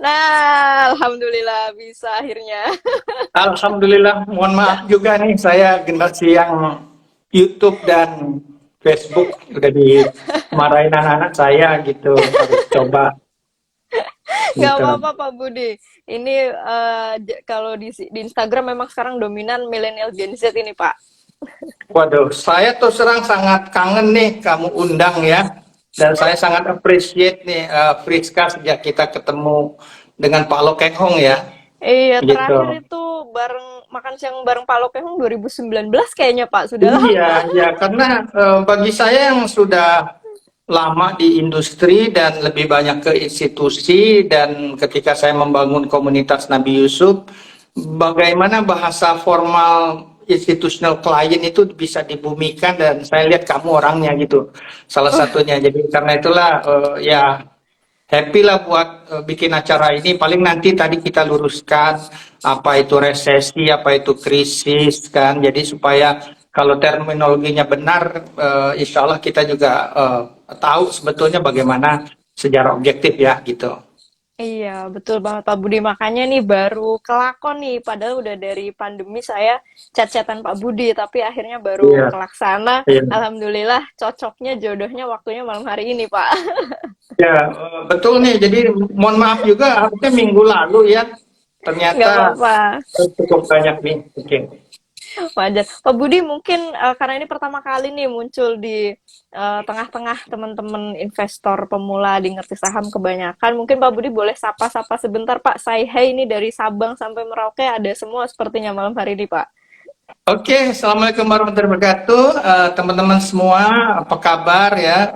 Nah, alhamdulillah bisa akhirnya. Alhamdulillah, mohon maaf juga nih saya generasi yang YouTube dan Facebook udah dimarahin anak-anak saya gitu, harus coba Nggak gitu. apa-apa Pak Budi. Ini kalau di Instagram memang sekarang dominan milenial Gen Z ini Pak. Waduh, saya tuh serang sangat kangen nih kamu undang ya. Dan saya sangat appreciate nih Friska sejak kita ketemu dengan Pak Lokek Hong ya, Iya, terakhir gitu. itu bareng makan siang bareng Pak Lokehong 2019 kayaknya Pak. Sudah Iya, lama. ya karena bagi saya yang sudah lama di industri dan lebih banyak ke institusi dan ketika saya membangun komunitas Nabi Yusuf, bagaimana bahasa formal institutional client itu bisa dibumikan dan saya lihat kamu orangnya gitu, salah satunya. Jadi karena itulah ya happy lah buat bikin acara ini. Paling nanti tadi kita luruskan apa itu resesi, apa itu krisis kan. Jadi supaya kalau terminologinya benar, insya Allah kita juga tahu sebetulnya bagaimana sejarah objektif ya gitu. Iya, betul banget Pak Budi. Makanya nih baru kelakon nih. Padahal udah dari pandemi saya chat-chatan Pak Budi, tapi akhirnya baru Iya, kelaksana. iya. Alhamdulillah cocoknya jodohnya waktunya malam hari ini Pak. Ya, betul nih. Jadi mohon maaf juga harusnya minggu lalu ya. Nggak Ternyata apa-apa. cukup banyak nih. Oke. Wajar. Pak Budi mungkin karena ini pertama kali nih muncul di tengah-tengah teman-teman investor pemula di ngerti saham kebanyakan. Mungkin Pak Budi boleh sapa-sapa sebentar Pak. Say hey ini dari Sabang sampai Merauke ada semua sepertinya malam hari ini Pak. Oke, Assalamualaikum warahmatullahi wabarakatuh. Teman-teman semua, apa kabar ya?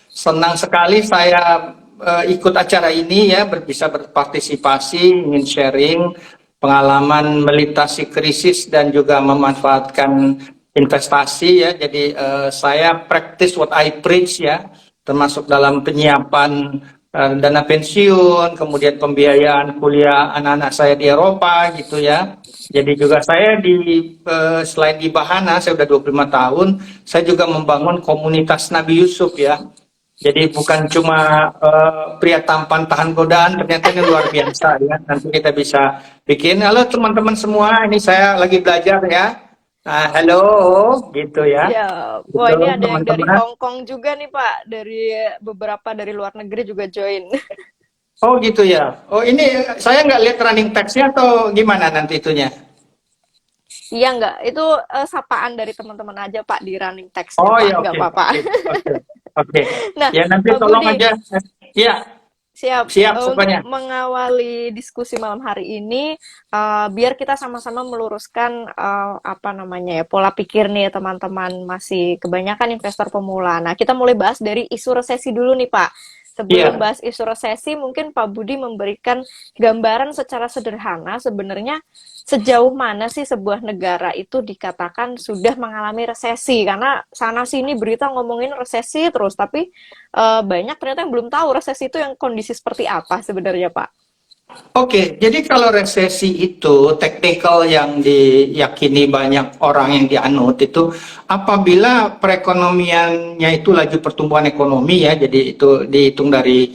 Senang sekali saya ikut acara ini ya, bisa berpartisipasi, ingin sharing pengalaman melintasi krisis dan juga memanfaatkan investasi ya. Jadi saya practice what I preach ya, termasuk dalam penyiapan dana pensiun, kemudian pembiayaan kuliah anak-anak saya di Eropa gitu ya. Jadi juga saya selain di Bahana, saya udah 25 tahun, saya juga membangun komunitas Nabi Yusuf ya. Jadi bukan cuma pria tampan tahan godaan, ternyata ini luar biasa ya. Nanti kita bisa bikin. Halo teman-teman semua, ini saya lagi belajar ya. Nah, halo, gitu ya. Siap. Wah, Gitu ini ada yang dari teman-teman. Hong Kong juga nih Pak. Dari beberapa dari luar negeri juga join. Oh gitu ya. Oh ini saya nggak lihat running text-nya atau gimana nanti itunya? Iya nggak? Itu sapaan dari teman-teman aja Pak di running text-nya Oh Pak. ya Nggak oke apa-apa. oke oke oke. Nah, Ya nanti Pak tolong Budi, aja. Ya siap. siap Untuk pokoknya. mengawali diskusi malam hari ini, biar kita sama-sama meluruskan apa namanya ya pola pikir nih teman-teman masih kebanyakan investor pemula. Nah, kita mulai bahas dari isu resesi dulu nih Pak. Sebelum Iya. bahas isu resesi, mungkin Pak Budi memberikan gambaran secara sederhana sebenarnya sejauh mana sih sebuah negara itu dikatakan sudah mengalami resesi. Karena sana sini berita ngomongin resesi terus, tapi banyak ternyata yang belum tahu resesi itu yang kondisi seperti apa sebenarnya Pak. Oke, jadi kalau resesi itu teknikal yang diyakini banyak orang yang dianut itu apabila perekonomiannya itu laju pertumbuhan ekonomi ya, jadi itu dihitung dari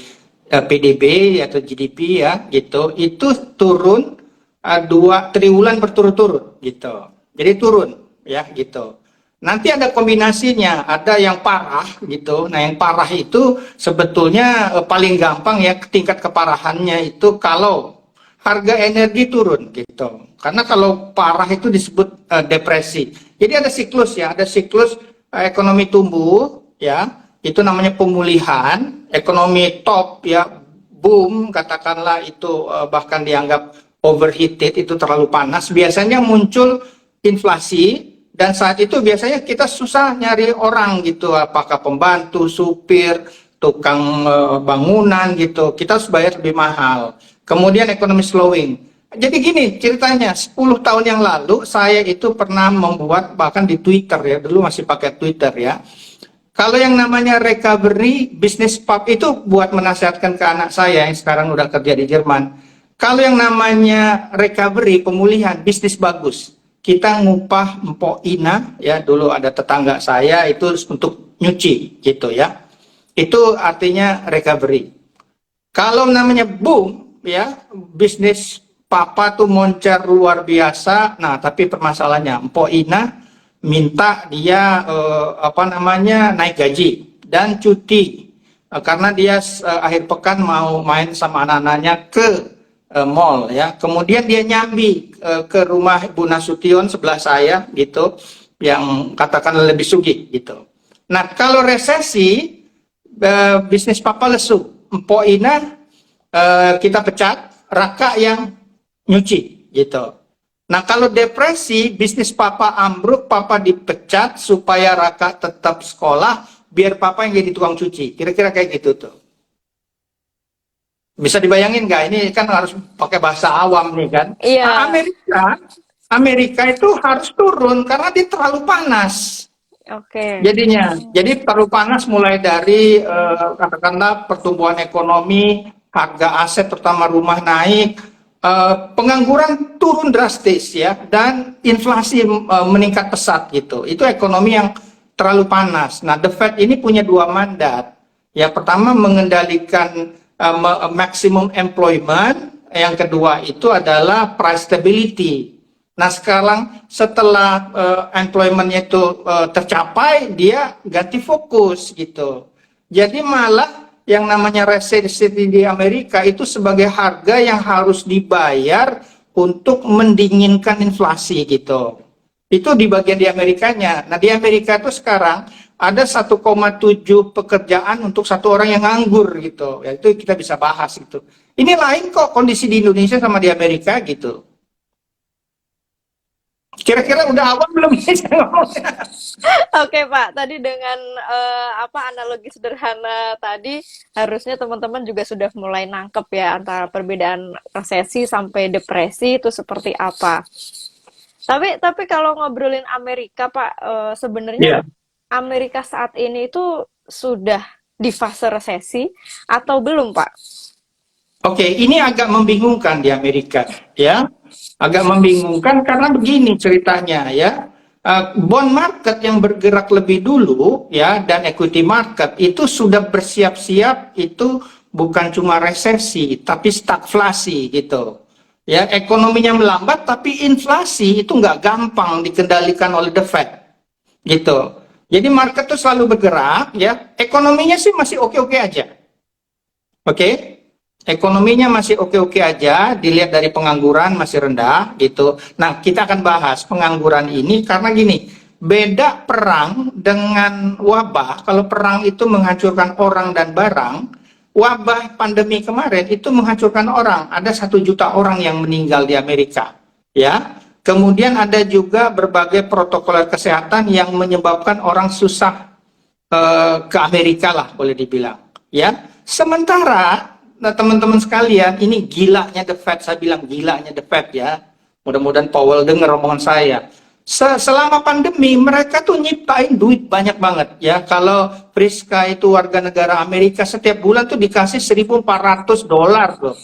PDB atau GDP ya gitu, itu turun 2 triwulan berturut-turut gitu. Jadi turun ya gitu. Nanti ada kombinasinya, ada yang parah gitu. Nah, yang parah itu sebetulnya paling gampang ya tingkat keparahannya itu kalau harga energi turun gitu. Karena kalau parah itu disebut depresi. Jadi ada siklus ya, ada siklus ekonomi tumbuh ya, itu namanya pemulihan, ekonomi top ya, boom katakanlah itu bahkan dianggap overheated itu terlalu panas. Biasanya muncul inflasi dan saat itu biasanya kita susah nyari orang gitu, apakah pembantu, supir, tukang bangunan gitu. Kita harus bayar lebih mahal. Kemudian ekonomi slowing. Jadi gini ceritanya, 10 tahun yang lalu saya itu pernah membuat bahkan di Twitter ya, dulu masih pakai Twitter ya. Kalau yang namanya recovery business pub itu buat menasihatkan ke anak saya yang sekarang udah kerja di Jerman. Kalau yang namanya recovery, pemulihan, bisnis bagus. Kita ngupah Mpok Ina, ya dulu ada tetangga saya itu untuk nyuci gitu ya. Itu artinya recovery. Kalau namanya boom, ya, bisnis papa tuh moncer luar biasa. Nah, tapi permasalahannya, Mpok Ina minta dia apa namanya naik gaji dan cuti. Karena dia akhir pekan mau main sama anak-anaknya ke mall ya. Kemudian dia nyambi ke rumah Bu Nasution sebelah saya gitu, yang katakanlah lebih sugih gitu. Nah, kalau resesi bisnis papa lesu, Mpok Ina kita pecat, Raka yang nyuci gitu. Nah, kalau depresi, bisnis papa ambruk, papa dipecat supaya Raka tetap sekolah, biar papa yang jadi tukang cuci. Kira-kira kayak gitu tuh. Bisa dibayangin nggak? Ini kan harus pakai bahasa awam nih kan. Iya, Nah, Amerika itu harus turun karena dia terlalu panas. oke. Jadinya, jadi terlalu panas mulai dari katakanlah pertumbuhan ekonomi, harga aset terutama rumah naik, pengangguran turun drastis ya, dan inflasi meningkat pesat gitu. Itu ekonomi yang terlalu panas. Nah, The Fed ini punya dua mandat. Yang pertama mengendalikan maximum employment, yang kedua itu adalah price stability. Nah, sekarang setelah employment-nya itu tercapai, dia ganti fokus gitu. Jadi malah yang namanya resesi di Amerika itu sebagai harga yang harus dibayar untuk mendinginkan inflasi gitu. Itu di bagian di Amerikanya. Nah, di Amerika itu sekarang ada 1,7 pekerjaan untuk satu orang yang nganggur gitu. Ya, itu kita bisa bahas gitu. Ini lain kok kondisi di Indonesia sama di Amerika gitu. Kira-kira udah awam belum sih saya ngomongnya? Oke Pak, tadi dengan apa analogi sederhana tadi harusnya teman-teman juga sudah mulai nangkep ya antara perbedaan resesi sampai depresi itu seperti apa. Tapi kalau ngobrolin Amerika Pak, sebenarnya Iya. Amerika saat ini itu sudah di fase resesi atau belum Pak? Oke, ini agak membingungkan di Amerika, ya. Agak membingungkan karena begini ceritanya, ya. Bond market yang bergerak lebih dulu, ya, dan equity market itu sudah bersiap-siap itu bukan cuma resesi, tapi stagflasi gitu. Ya, ekonominya melambat, tapi inflasi itu nggak gampang dikendalikan oleh the Fed, gitu. Jadi market tuh selalu bergerak, ya. Ekonominya sih masih oke-oke aja, oke. Ekonominya masih oke-oke aja, dilihat dari pengangguran masih rendah gitu. Nah, kita akan bahas pengangguran ini karena gini, beda perang dengan wabah. Kalau perang itu menghancurkan orang dan barang, wabah pandemi kemarin itu menghancurkan orang. Ada 1 juta orang yang meninggal di Amerika, ya. Kemudian ada juga berbagai protokol kesehatan yang menyebabkan orang susah ke Amerika lah boleh dibilang, ya. Sementara nah, teman-teman sekalian, ini gilanya The Fed, saya bilang gilanya The Fed ya. Mudah-mudahan Powell dengar omongan saya. Selama pandemi mereka tuh nyiptain duit banyak banget ya. Kalau Priska itu warga negara Amerika setiap bulan tuh dikasih $1.400 loh.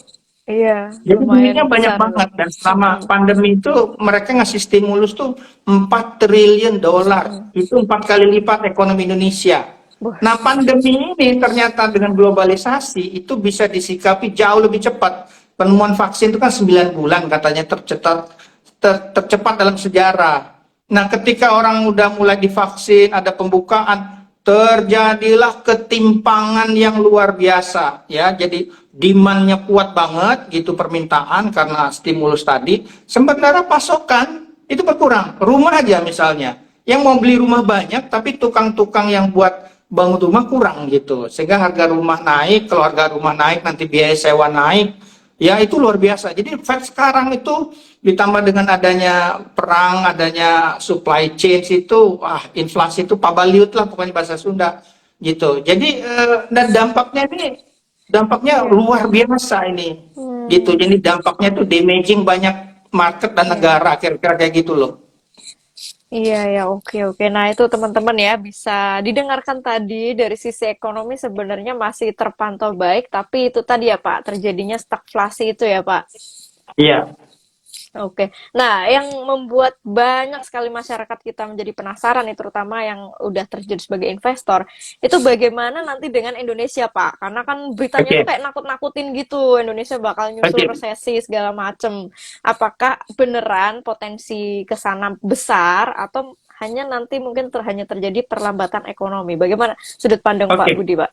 Iya, Jadi lumayan duitnya banyak besar loh. banget dan selama Mm-mm, pandemi itu mereka ngasih stimulus tuh 4 triliun dolar. mm-mm. Itu 4 kali lipat ekonomi Indonesia. Nah, Bos. pandemi ini ternyata dengan globalisasi itu bisa disikapi jauh lebih cepat. Penemuan vaksin itu kan 9 bulan katanya tercepat dalam sejarah. Nah, ketika orang udah mulai divaksin, ada pembukaan, terjadilah ketimpangan yang luar biasa ya. Jadi demand-nya kuat banget gitu, permintaan karena stimulus tadi, sementara pasokan itu berkurang. Rumah aja misalnya, yang mau beli rumah banyak tapi tukang-tukang yang buat bangun rumah kurang gitu, sehingga harga rumah naik. Kalau harga rumah naik nanti biaya sewa naik, ya itu luar biasa. Jadi Fed sekarang itu ditambah dengan adanya perang, adanya supply chain itu, wah inflasi itu pabaliut lah pokoknya bahasa Sunda gitu. Jadi dan dampaknya Iya. luar biasa ini gitu. Hmm, Jadi dampaknya itu damaging banyak market dan iya. negara, kira-kira kayak gitu loh. Iya ya, oke oke. Nah, itu teman-teman ya bisa didengarkan tadi dari sisi ekonomi sebenarnya masih terpantau baik, tapi itu tadi ya Pak, terjadinya stagflasi itu ya Pak. Iya. Oke. Nah, yang membuat banyak sekali masyarakat kita menjadi penasaran nih, terutama yang udah terjun sebagai investor, itu bagaimana nanti dengan Indonesia, Pak? Karena kan beritanya tuh Oke, kayak nakut-nakutin gitu, Indonesia bakal nyusul oke. resesi segala macem. Apakah beneran potensi ke sana besar atau hanya nanti mungkin hanya terjadi perlambatan ekonomi? Bagaimana sudut pandang Pak Oke. Budi, Pak?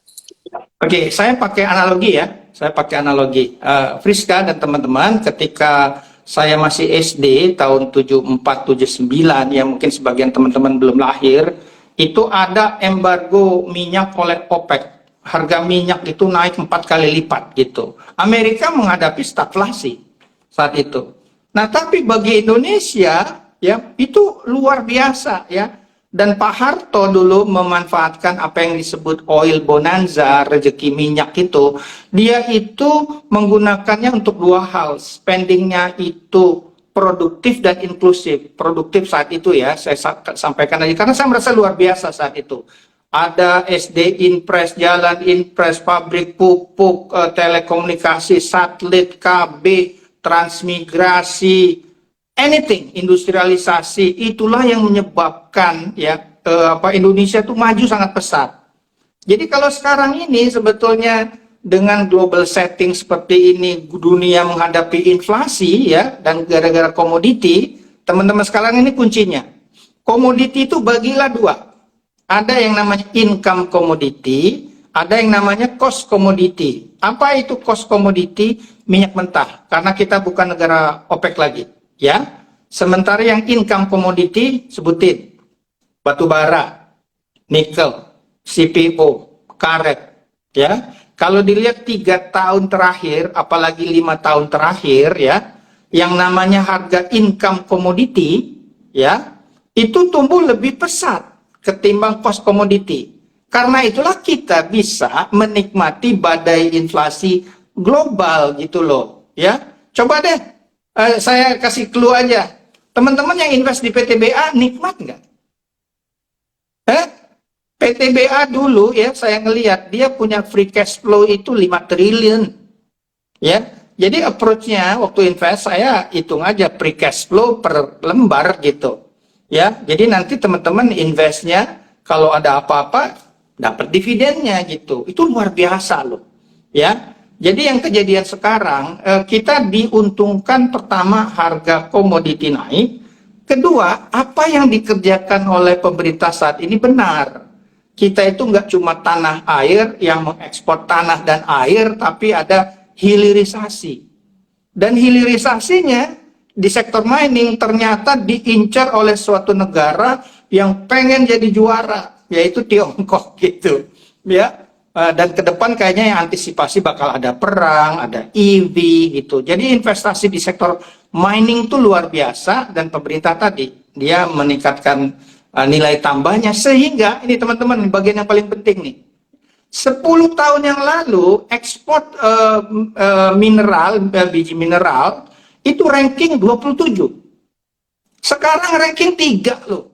Oke, saya pakai analogi ya. Saya pakai analogi. Friska dan teman-teman, ketika saya masih SD tahun 74, 79, ya mungkin sebagian teman-teman belum lahir, itu ada embargo minyak oleh OPEC. Harga minyak itu naik 4 kali lipat gitu. Amerika menghadapi stagflasi saat itu. Nah, tapi bagi Indonesia ya itu luar biasa ya. Dan Pak Harto dulu memanfaatkan apa yang disebut oil bonanza, rezeki minyak itu. Dia itu menggunakannya untuk dua hal. Spendingnya itu produktif dan inklusif. Produktif saat itu ya, saya sampaikan lagi. Karena saya merasa luar biasa saat itu. Ada SD Inpres, jalan Inpres, pabrik pupuk, telekomunikasi, satelit, KB, transmigrasi, anything industrialisasi, itulah yang menyebabkan ya Indonesia itu maju sangat pesat. Jadi kalau sekarang ini sebetulnya dengan global setting seperti ini, dunia menghadapi inflasi ya dan gara-gara komoditi, teman-teman sekalian, ini kuncinya. Komoditi itu bagilah dua. Ada yang namanya income commodity, ada yang namanya cost commodity. Apa itu cost commodity? Minyak mentah. Karena kita bukan negara OPEC lagi, ya. Sementara yang income commodity sebutin batu bara, nikel, CPO, karet, ya. Kalau dilihat 3 tahun terakhir, apalagi 5 tahun terakhir, ya, yang namanya harga income commodity, ya, itu tumbuh lebih pesat ketimbang cost commodity. Karena itulah kita bisa menikmati badai inflasi global gitu loh, ya. Coba deh, saya kasih clue aja. Teman-teman yang invest di PTBA nikmat nggak? Eh? PTBA dulu ya saya ngelihat dia punya free cash flow itu 5 triliun ya. Jadi approach-nya waktu invest saya hitung aja free cash flow per lembar gitu. Ya, jadi nanti teman-teman investnya kalau ada apa-apa dapat dividennya gitu. Itu luar biasa loh. Ya. Jadi yang kejadian sekarang kita diuntungkan pertama harga komoditi naik, kedua apa yang dikerjakan oleh pemerintah saat ini benar. Kita itu nggak cuma tanah air yang mengekspor tanah dan air, tapi ada hilirisasi. Dan hilirisasinya di sektor mining ternyata diincar oleh suatu negara yang pengen jadi juara, yaitu Tiongkok gitu. Ya, dan ke depan kayaknya yang antisipasi bakal ada perang, ada EV gitu. Jadi investasi di sektor mining itu luar biasa dan pemerintah tadi dia meningkatkan nilai tambahnya sehingga ini teman-teman bagian yang paling penting nih. 10 tahun yang lalu ekspor mineral, biji mineral itu ranking 27. Sekarang ranking 3 loh.